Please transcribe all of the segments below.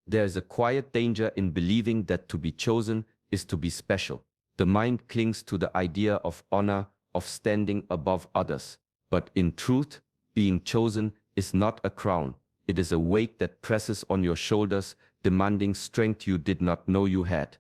There is a quiet danger in believing that to be chosen is to be special. The mind clings to the idea of honor, of standing above others. But in truth, being chosen is not a crown. It is a weight that presses on your shoulders, demanding strength you did not know you had.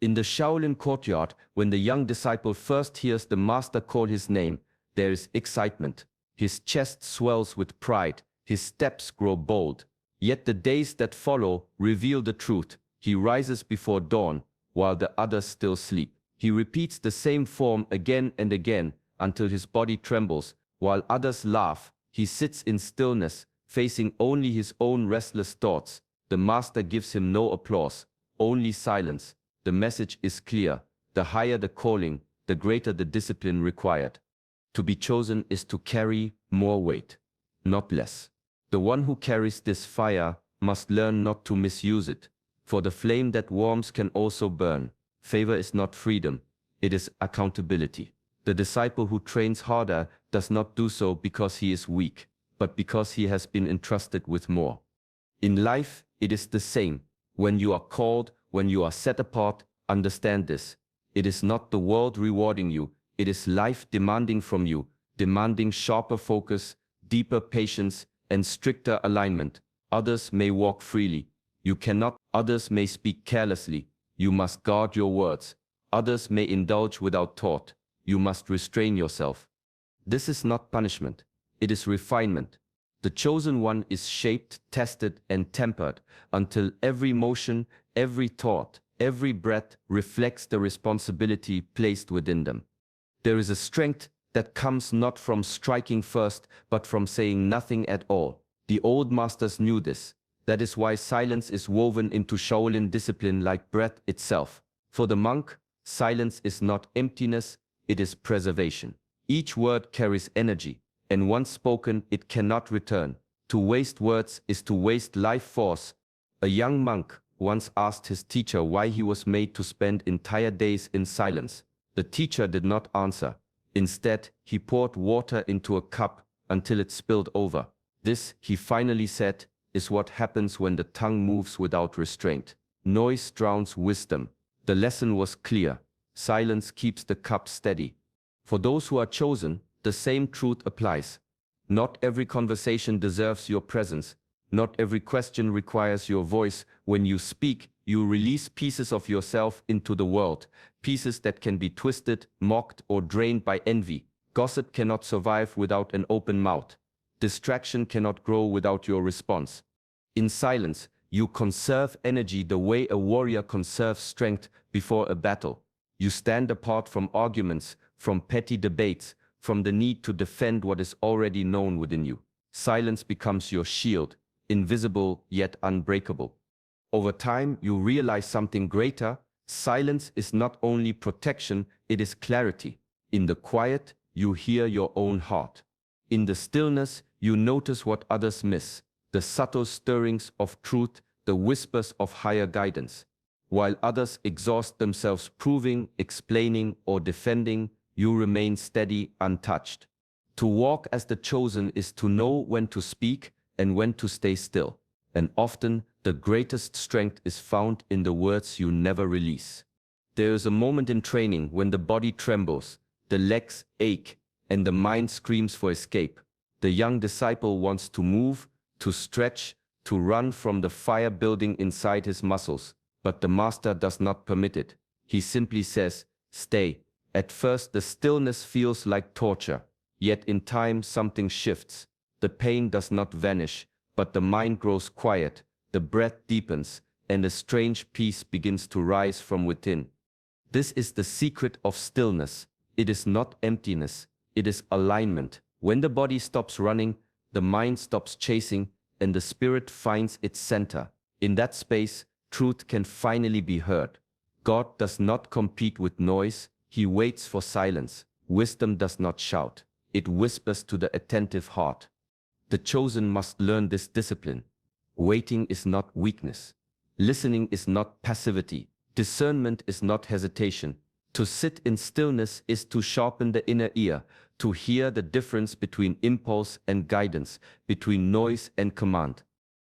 In the Shaolin courtyard, when the young disciple first hears the master call his name, there is excitement. His chest swells with pride, his steps grow bold. Yet the days that follow reveal the truth. He rises before dawn, while the others still sleep. He repeats the same form again and again, until his body trembles, while others laugh. He sits in stillness, facing only his own restless thoughts. The master gives him no applause, only silence. The message is clear. The higher the calling, the greater the discipline required. To be chosen is to carry more weight, not less. The one who carries this fire must learn not to misuse it, for the flame that warms can also burn. Favor is not freedom, it is accountability. The disciple who trains harder does not do so because he is weak, but because he has been entrusted with more. In life, it is the same. When you are called, when you are set apart, understand this. It is not the world rewarding you, it is life demanding from you, demanding sharper focus, deeper patience, and stricter alignment. Others may walk freely. You cannot. Others may speak carelessly. You must guard your words. Others may indulge without thought. You must restrain yourself. This is not punishment. It is refinement. The chosen one is shaped, tested, and tempered until every motion, every thought, every breath reflects the responsibility placed within them. There is a strength that comes not from striking first, but from saying nothing at all. The old masters knew this. That is why silence is woven into Shaolin discipline like breath itself. For the monk, silence is not emptiness, it is preservation. Each word carries energy, and once spoken, it cannot return. To waste words is to waste life force. A young monk once asked his teacher why he was made to spend entire days in silence. The teacher did not answer. Instead, he poured water into a cup until it spilled over. This, he finally said, is what happens when the tongue moves without restraint. Noise drowns wisdom. The lesson was clear. Silence keeps the cup steady. For those who are chosen, the same truth applies. Not every conversation deserves your presence. Not every question requires your voice. When you speak, you release pieces of yourself into the world, pieces that can be twisted, mocked, or drained by envy. Gossip cannot survive without an open mouth. Distraction cannot grow without your response. In silence, you conserve energy the way a warrior conserves strength before a battle. You stand apart from arguments, from petty debates, from the need to defend what is already known within you. Silence becomes your shield, invisible yet unbreakable. Over time, you realize something greater. Silence is not only protection, it is clarity. In the quiet, you hear your own heart. In the stillness, you notice what others miss, the subtle stirrings of truth, the whispers of higher guidance. While others exhaust themselves proving, explaining, or defending, you remain steady, untouched. To walk as the chosen is to know when to speak and when to stay still. And often, the greatest strength is found in the words you never release. There is a moment in training when the body trembles, the legs ache, and the mind screams for escape. The young disciple wants to move, to stretch, to run from the fire building inside his muscles, but the master does not permit it. He simply says, "Stay." At first, the stillness feels like torture, yet in time something shifts. The pain does not vanish, but the mind grows quiet, the breath deepens, and a strange peace begins to rise from within. This is the secret of stillness. It is not emptiness, it is alignment. When the body stops running, the mind stops chasing, and the spirit finds its center. In that space, truth can finally be heard. God does not compete with noise, he waits for silence. Wisdom does not shout, it whispers to the attentive heart. The chosen must learn this discipline. Waiting is not weakness. Listening is not passivity. Discernment is not hesitation. To sit in stillness is to sharpen the inner ear, to hear the difference between impulse and guidance, between noise and command.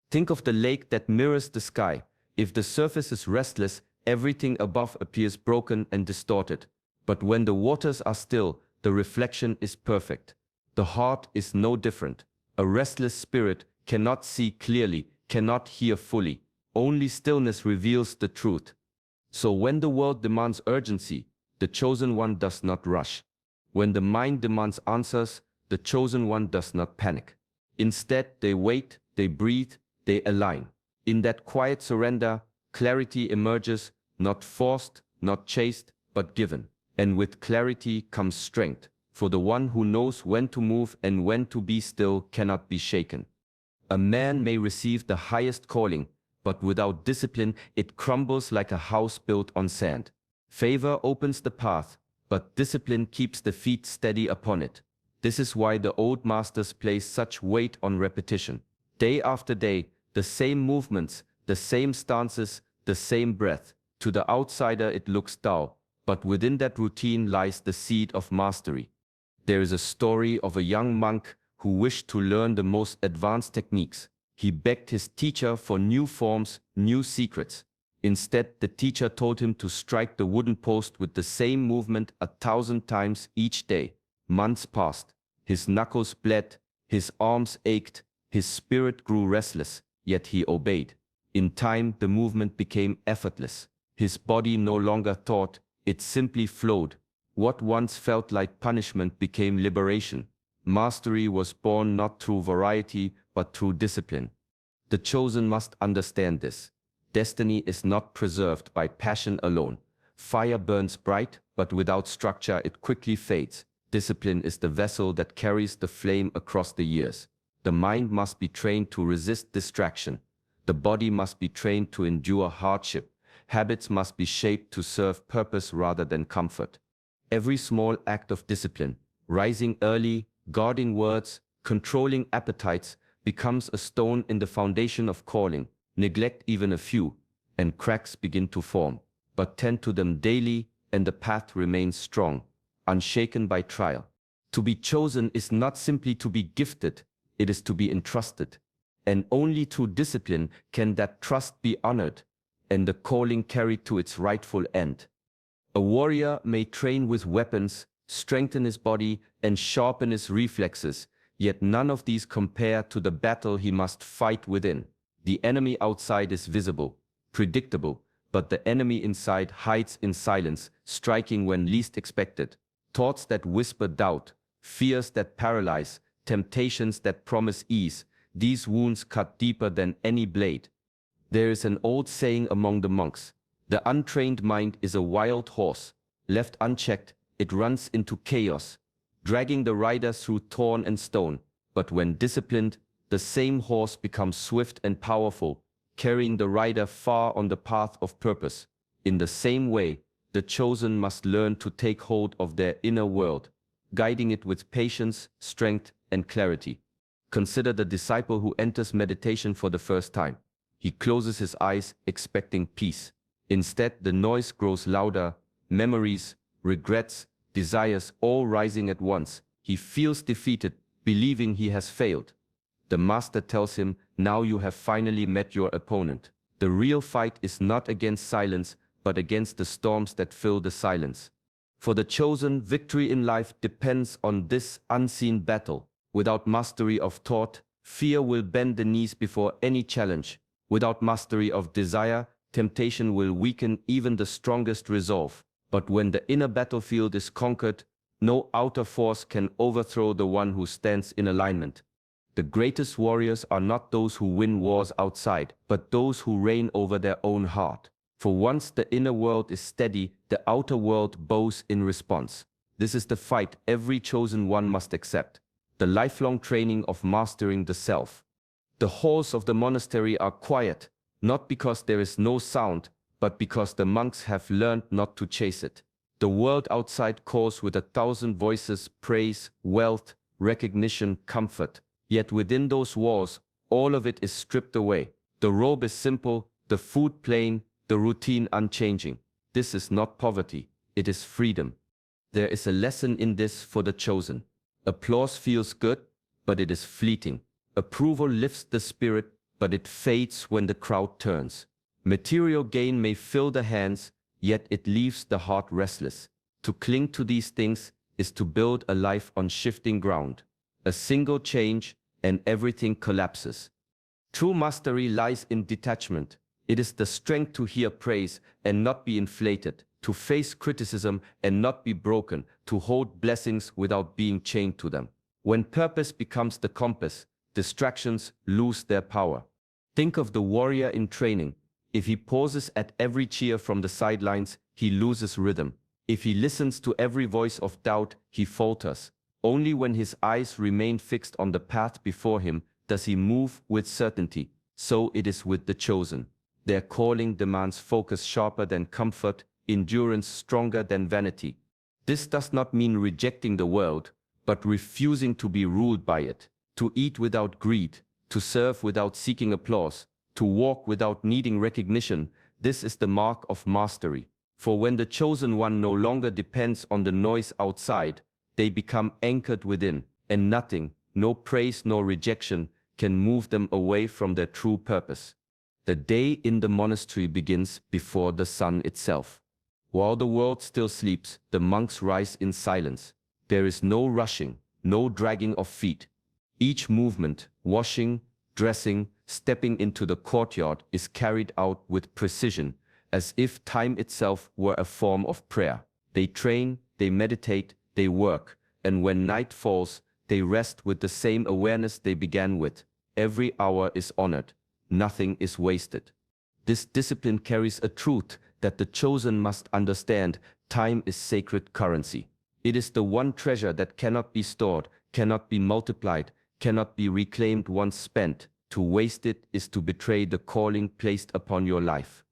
Think of the lake that mirrors the sky. If the surface is restless, everything above appears broken and distorted. But when the waters are still, the reflection is perfect. The heart is no different. A restless spirit cannot see clearly, cannot hear fully. Only stillness reveals the truth. So when the world demands urgency, the chosen one does not rush. When the mind demands answers, the chosen one does not panic. Instead, they wait, they breathe, they align. In that quiet surrender, clarity emerges, not forced, not chased, but given. And with clarity comes strength, for the one who knows when to move and when to be still cannot be shaken. A man may receive the highest calling, but without discipline it crumbles like a house built on sand. Favor opens the path, but discipline keeps the feet steady upon it. This is why the old masters place such weight on repetition. Day after day, the same movements, the same stances, the same breath. To the outsider it looks dull, but within that routine lies the seed of mastery. There is a story of a young monk who wished to learn the most advanced techniques. He begged his teacher for new forms, new secrets. Instead, the teacher told him to strike the wooden post with the same movement 1,000 times each day. Months passed. His knuckles bled, his arms ached, his spirit grew restless, yet he obeyed. In time, the movement became effortless. His body no longer thought, it simply flowed. What once felt like punishment became liberation. Mastery was born not through variety, but through discipline. The chosen must understand this. Destiny is not preserved by passion alone. Fire burns bright, but without structure it quickly fades. Discipline is the vessel that carries the flame across the years. The mind must be trained to resist distraction. The body must be trained to endure hardship. Habits must be shaped to serve purpose rather than comfort. Every small act of discipline, rising early, guarding words, controlling appetites, becomes a stone in the foundation of calling. Neglect even a few, and cracks begin to form. But tend to them daily, and the path remains strong, unshaken by trial. To be chosen is not simply to be gifted, it is to be entrusted. And only through discipline can that trust be honored, and the calling carried to its rightful end. A warrior may train with weapons, strengthen his body, and sharpen his reflexes, yet none of these compare to the battle he must fight within. The enemy outside is visible, predictable, but the enemy inside hides in silence, striking when least expected. Thoughts that whisper doubt, fears that paralyze, temptations that promise ease, these wounds cut deeper than any blade. There is an old saying among the monks: the untrained mind is a wild horse. Left unchecked, it runs into chaos, dragging the rider through thorn and stone. But when disciplined, the same horse becomes swift and powerful, carrying the rider far on the path of purpose. In the same way, the chosen must learn to take hold of their inner world, guiding it with patience, strength, and clarity. Consider the disciple who enters meditation for the first time. He closes his eyes, expecting peace. Instead, the noise grows louder, memories, regrets, desires all rising at once. He feels defeated, believing he has failed. The master tells him, now you have finally met your opponent. The real fight is not against silence, but against the storms that fill the silence. For the chosen, victory in life depends on this unseen battle. Without mastery of thought, fear will bend the knees before any challenge. Without mastery of desire, temptation will weaken even the strongest resolve. But when the inner battlefield is conquered, no outer force can overthrow the one who stands in alignment. The greatest warriors are not those who win wars outside, but those who reign over their own heart. For once the inner world is steady, the outer world bows in response. This is the fight every chosen one must accept, the lifelong training of mastering the self. The halls of the monastery are quiet, not because there is no sound, but because the monks have learned not to chase it. The world outside calls with 1,000 voices: praise, wealth, recognition, comfort. Yet within those walls, all of it is stripped away. The robe is simple, the food plain, the routine unchanging. This is not poverty, it is freedom. There is a lesson in this for the chosen. Applause feels good, but it is fleeting. Approval lifts the spirit, but it fades when the crowd turns. Material gain may fill the hands, yet it leaves the heart restless. To cling to these things is to build a life on shifting ground. A single change, and everything collapses. True mastery lies in detachment. It is the strength to hear praise and not be inflated, to face criticism and not be broken, to hold blessings without being chained to them. When purpose becomes the compass, distractions lose their power. Think of the warrior in training. If he pauses at every cheer from the sidelines, he loses rhythm. If he listens to every voice of doubt, he falters. Only when his eyes remain fixed on the path before him does he move with certainty. So it is with the chosen. Their calling demands focus sharper than comfort, endurance stronger than vanity. This does not mean rejecting the world, but refusing to be ruled by it, to eat without greed, to serve without seeking applause, to walk without needing recognition. This is the mark of mastery. For when the chosen one no longer depends on the noise outside, they become anchored within, and nothing, no praise nor rejection, can move them away from their true purpose. The day in the monastery begins before the sun itself. While the world still sleeps, the monks rise in silence. There is no rushing, no dragging of feet. Each movement, washing, dressing, stepping into the courtyard, is carried out with precision, as if time itself were a form of prayer. They train, they meditate, they work, and when night falls, they rest with the same awareness they began with. Every hour is honored, nothing is wasted. This discipline carries a truth that the chosen must understand: time is sacred currency. It is the one treasure that cannot be stored, cannot be multiplied, cannot be reclaimed once spent. To waste it is to betray the calling placed upon your life.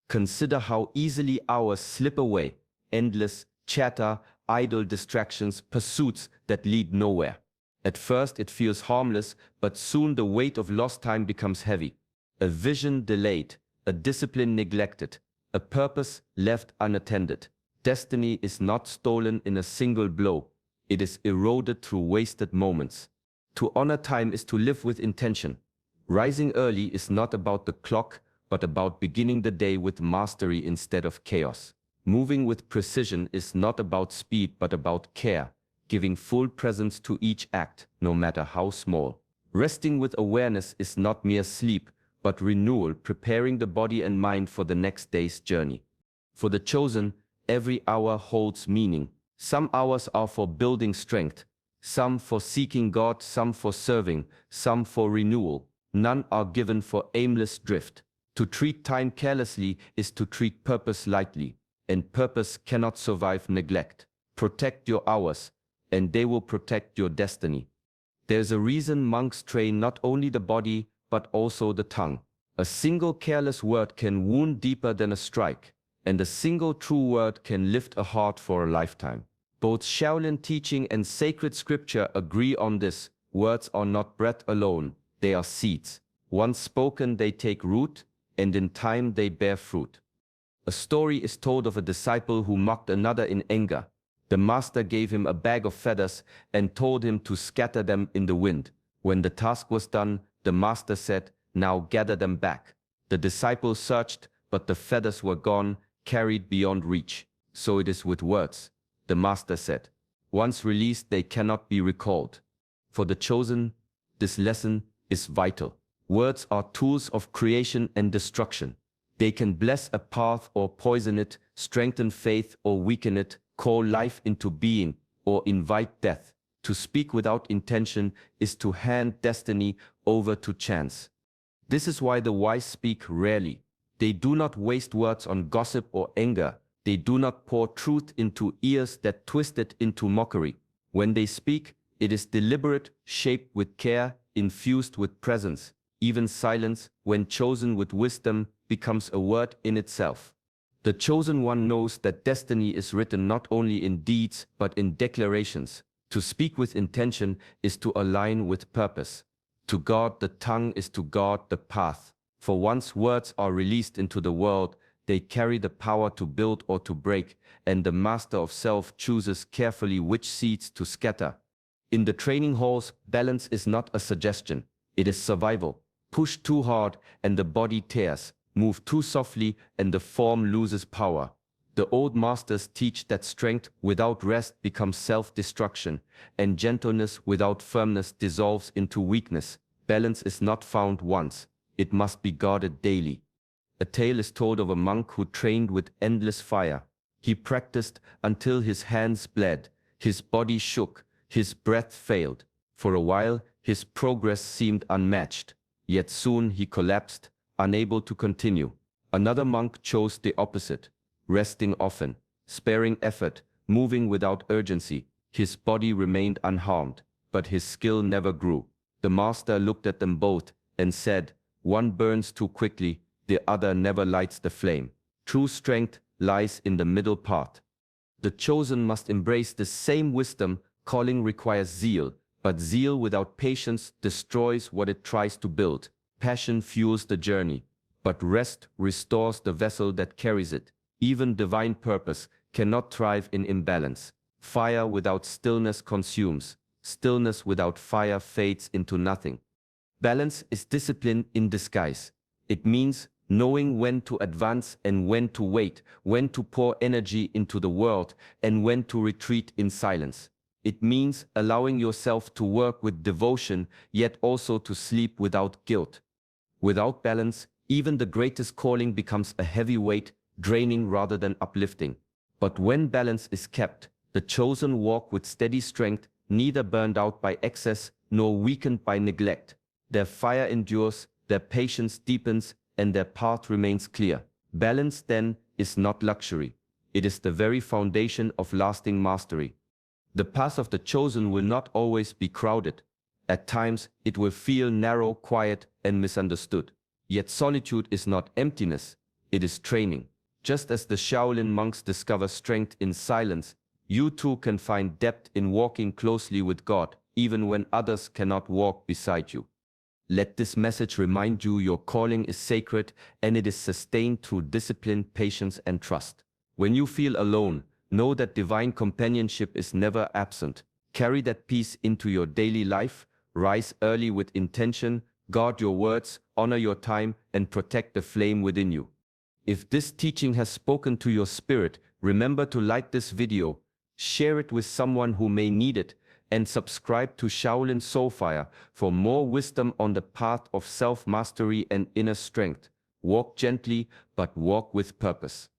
Consider how easily hours slip away: endless chatter, idle distractions, pursuits that lead nowhere. At first it feels harmless, but soon the weight of lost time becomes heavy. A vision delayed, a discipline neglected, a purpose left unattended. Destiny is not stolen in a single blow. It is eroded through wasted moments. To honor time is to live with intention. Rising early is not about the clock, but about beginning the day with mastery instead of chaos. Moving with precision is not about speed, but about care, giving full presence to each act, no matter how small. Resting with awareness is not mere sleep, but renewal, preparing the body and mind for the next day's journey. For the chosen, every hour holds meaning. Some hours are for building strength, some for seeking God, some for serving, some for renewal. None are given for aimless drift. To treat time carelessly is to treat purpose lightly, and purpose cannot survive neglect. Protect your hours, and they will protect your destiny. There's a reason monks train not only the body, but also the tongue. A single careless word can wound deeper than a strike, and a single true word can lift a heart for a lifetime. Both Shaolin teaching and sacred scripture agree on this. Words are not breath alone, they are seeds. Once spoken, they take root, and in time they bear fruit. A story is told of a disciple who mocked another in anger. The master gave him a bag of feathers and told him to scatter them in the wind. When the task was done, the master said, "Now gather them back." The disciple searched, but the feathers were gone, carried beyond reach. So it is with words, the master said. Once released, they cannot be recalled. For the chosen, this lesson is vital. Words are tools of creation and destruction. They can bless a path or poison it, strengthen faith or weaken it, call life into being or invite death. To speak without intention is to hand destiny over to chance. This is why the wise speak rarely. They do not waste words on gossip or anger. They do not pour truth into ears that twist it into mockery. When they speak, it is deliberate, shaped with care, infused with presence. Even silence, when chosen with wisdom, becomes a word in itself. The chosen one knows that destiny is written not only in deeds, but in declarations. To speak with intention is to align with purpose. To guard the tongue is to guard the path. For once words are released into the world, they carry the power to build or to break, and the master of self chooses carefully which seeds to scatter. In the training halls, balance is not a suggestion, it is survival. Push too hard and the body tears. move too softly, and the form loses power. The old masters teach that strength without rest becomes self-destruction, and gentleness without firmness dissolves into weakness. Balance is not found once, it must be guarded daily. A tale is told of a monk who trained with endless fire. He practiced until his hands bled, his body shook, his breath failed. For a while, his progress seemed unmatched. Yet soon he collapsed, unable to continue. Another monk chose the opposite, resting often, sparing effort, moving without urgency. His body remained unharmed, but his skill never grew. The master looked at them both and said, "One burns too quickly, the other never lights the flame." True strength lies in the middle path. The chosen must embrace the same wisdom. Calling requires zeal, but zeal without patience destroys what it tries to build. Passion fuels the journey, but rest restores the vessel that carries it. Even divine purpose cannot thrive in imbalance. Fire without stillness consumes. Stillness without fire fades into nothing. Balance is discipline in disguise. It means knowing when to advance and when to wait, when to pour energy into the world and when to retreat in silence. It means allowing yourself to work with devotion, yet also to sleep without guilt. Without balance, even the greatest calling becomes a heavy weight, draining rather than uplifting. But when balance is kept, the chosen walk with steady strength, neither burned out by excess nor weakened by neglect. Their fire endures, their patience deepens, and their path remains clear. Balance, then, is not luxury. It is the very foundation of lasting mastery. The path of the chosen will not always be crowded. At times, it will feel narrow, quiet, and misunderstood. Yet solitude is not emptiness, it is training. Just as the Shaolin monks discover strength in silence, you too can find depth in walking closely with God, even when others cannot walk beside you. Let this message remind you your calling is sacred and it is sustained through discipline, patience, and trust. When you feel alone, know that divine companionship is never absent. Carry that peace into your daily life, rise early with intention, guard your words, honor your time, and protect the flame within you. If this teaching has spoken to your spirit, remember to like this video, share it with someone who may need it, and subscribe to Shaolin Soulfire for more wisdom on the path of self-mastery and inner strength. Walk gently, but walk with purpose.